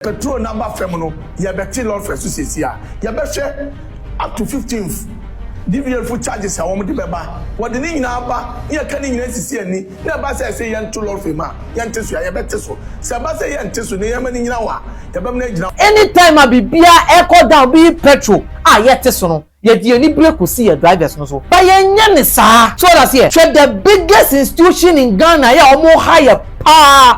Petrol number femono, you better Lord for Susia. You better up to 15th. DVL for charges, I want to be what the name now, you can't even see any. Never say, young to Lord Fema, young Tessu, I better so. Sabasa young Tessu, Yaman now. Anytime I be beer, echo down, be petrol. Yet Tessono. Yet you need to see a driver's no so. But yan sir. So that's here. The biggest institution in Ghana, yeah, or more higher.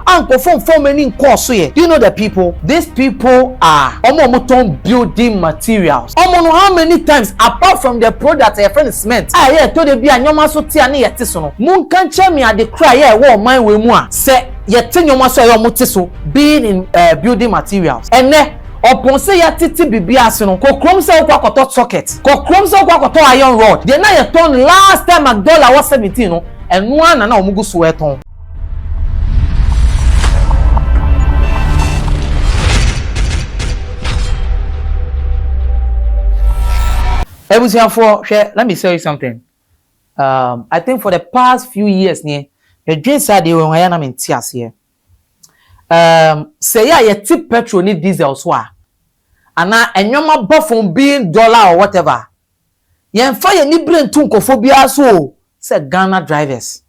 Uncle from many course here. Do you know the people? These people are Omomoton building materials. How many times apart from the product a friend is meant? Yeah, told the be a nyoma so tiani yet Tessono. Moon can check me at the cry, yeah, war mine with moi. Say yet nyoma so your motiso being in building materials. And then upon say ya titi bibiase no kokrom say kwa koto socket kokrom say kwa koto iron rod de na ye ton last time $1 was 17 no eno ana na omugu so eton let me tell you something. I think for the past few years the dreams are they were na mentias here. Say ya tip petrol ni diesel so ana enyoma bofon being $1 or whatever yen fa ye ni brain tun kofobia so say Ghana drivers.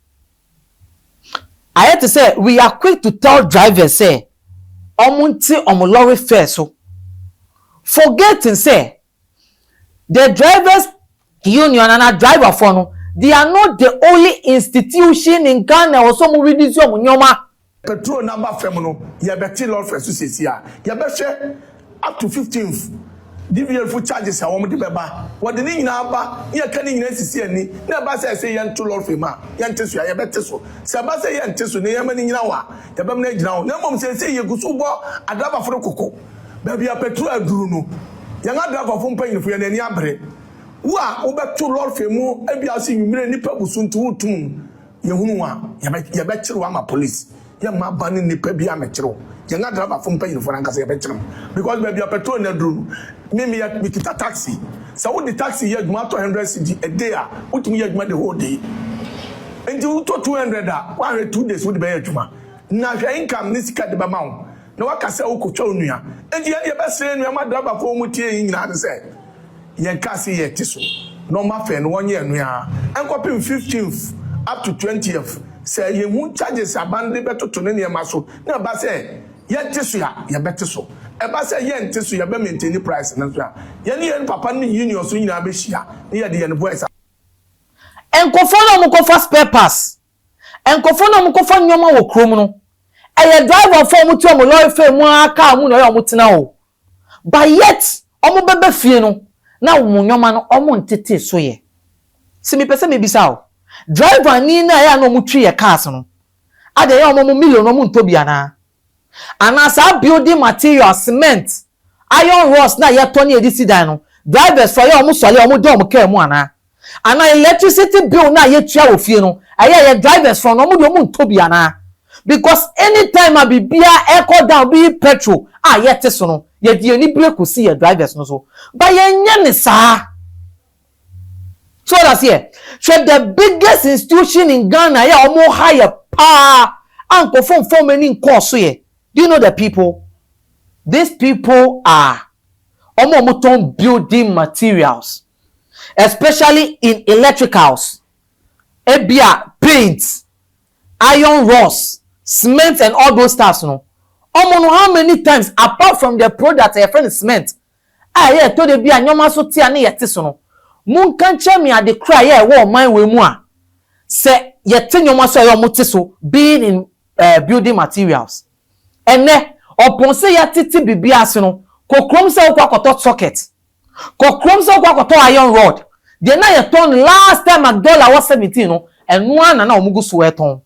I had to say we are quick to tell drivers say omunti omolori fair so forgetting say the drivers union and a driver for no they are not the only institution in Ghana or some reduce nyoma. Petrol number femono, you better Lord for Susia. You better up to 15th. DVL for charges, I want to be what the name now, you can't even see any. Never say young to Lord Fema, young Tessu, I better so. Sabasa young Tessu, Yaman in Yawa, the Bamne now. No one say you go so a driver for cocoa. Baby, a petrol Bruno. Young driver from paying for any abre. Wa, over to Lord Femo, and be asking you many people soon to tune. You better one police. Ma banning ni pebi ametro yenga driver from paying for anka say betram because baby a petrol na drum me kita taxi so what the taxi here ma 200 cedi a day what me the whole day and you to 200 1 2 days would be adwuma na hwe income ni sika de ba ma na waka say wo kotwa onua and you be say nua ma driver for mu tie nyina say yenka say ye ti so normal fare no wonye nua enkopim 15th up to 20th say you won't charges abandon better to any maso. No, but say, yet this year, you better so. A bass a yen tis you maintain the price and Yan papa union soon ya be shia near the end voice. And Kofono Mukofa spare pass. And Kofono Mukofa Yoma wo criminal. A driver for Mutuamo lawyer fame more car moon or mutinao. But yet, Omo bebe fieno. Now Munyoman omontete so ye. Simi pesa me bisao. Driver ni na ya no mutwi ye cars no ade ya omo million no muntobi ana sa building material cement iron rods na ye toni edisi dan no drivers for ya omo sole omo de omo ka mu ana electricity bill na ye tua ofie no ye drivers for no omo de omo ntobi ana because anytime I be bia echo down be petrol ye teso no ye die ni break see ye drivers no so but ye nya ne sa. So that's here. So the biggest institution in Ghana, yeah, or more higher power. Uncle from many course here. Do you know the people? These people are Omomoton building materials, especially in electricals, ebia, paints, iron rods, cement, and all those stuff. No, how many times apart from the product, a friend cement, yeah, told the be a nyoma so tiani yetisono. Moon can check me at the cry, yeah, war mine with moi. Say, yet nyoma so your motiso being in building materials. And ne, upon say ya titi bibiase no, kokrom say kwa koto socket. Kokrom say kwa koto iron rod. De na ye ton last time $1 was 17 no, and one na omugu so eton.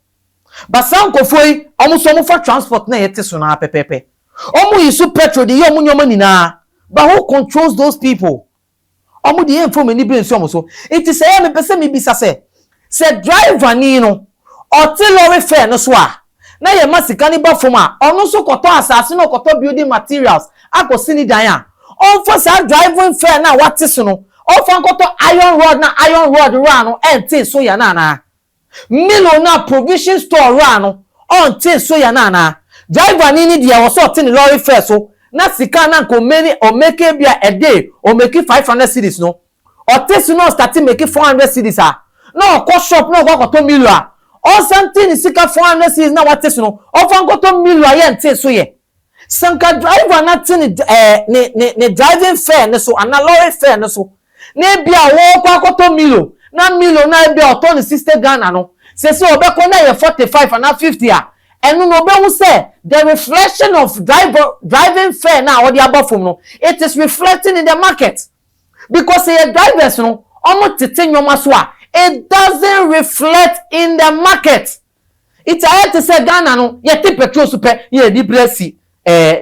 But some kofoi, omuso omu for transport na yete so na pepepe. Omu yisu petrol de ye omu nyoma nina. But who controls those people? Omu di info me ni brain so. It is say me pese me bisa say driver ni no o ti lorry fare no so a na ye masika ni ba fom a ono so koto asase no koto building materials akosi ni dan a on for say driving fare na what is no on for koto iron rod run no enti so ya na milo na provision store run no on ti so ya na driver ni dia wo so ti ni lorry fare so na sika na ko many or make bia a day or make 500 cedis no or test no starting make 400 cedis no ko shop no go to million or something sika 400 cedis na what test no or fan go to million ye nte so ye sanka driver na tin ne driving fare ne so ana lorry fare ne so na bia wo ko akoto million na million na bia oto ne 60 Ghana no se obeko na ye 45 and 50 and no be who say the reflection of driving fare now or the above from no it is reflecting in the market because the drivers no almost it doesn't reflect in the market. It's a to say Ghana no ye take petrol super ye di presi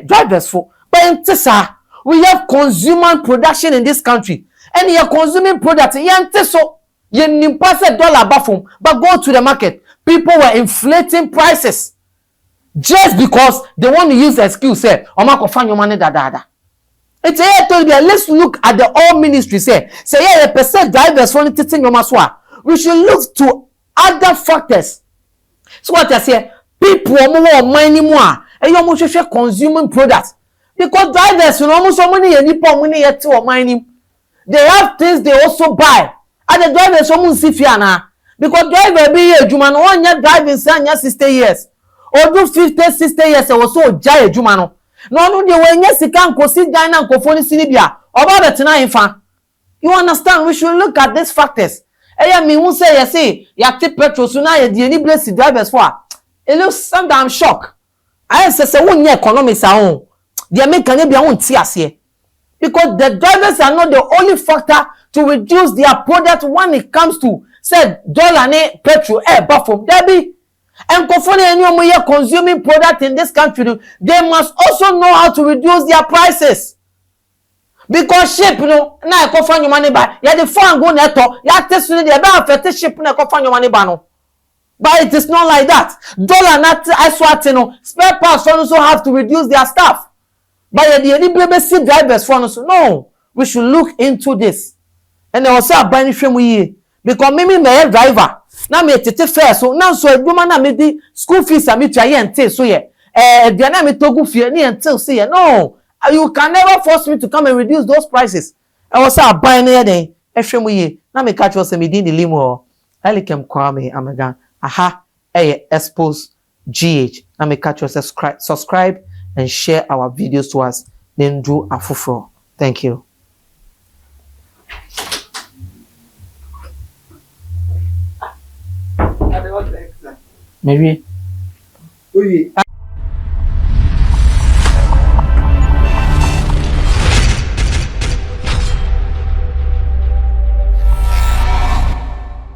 drivers for but in tesa we have consumer production in this country and you're consuming product ye so ye $1 above but go to the market people were inflating prices just because they want to use the excuse say omako fan your money da. It's here told you let's look at the all ministry say yeah percent drivers for teaching your maswa we should look to other factors. So what I say people more money more and you almost share consuming products because drivers you know almost money any money yet to mining they have things they also buy and the drivers almost see fiana because driver be a juma no one year driving say 60 years or do 50-60 years or so jai juma no de when yes can consider Ghana and Kofoni Sinibia about the tonight. You understand? We should look at these factors. I mean, who say you say you take petrol so now you need bless drivers for. It looks sometimes shock. I say one year economics are on. The American be on TSA because the drivers are not the only factor to reduce their product when it comes to say dollar ne petrol buffer. Debbie. And any consuming product in this country, they must also know how to reduce their prices. Because ship, you know, now I find your money by. You the phone go neto. You test the about ship na find your money by no. But it is not like that. Dollar not I swat no. Spare parts also have to reduce their staff. But the BBC drivers for us. No, we should look into this. And also a benefit we because maybe my driver. Now me tete fair so now so eduma na me di school fees am try ente so ye dia na me togu fie ni ente so ye no you can never force me to come and reduce those prices. I was buy na den ehwem ye na me catch us me din the limo Elikem Kwame Amagan aha Xposed GH na me catch us subscribe and share our videos to us then do afufro. Thank you. Maybe.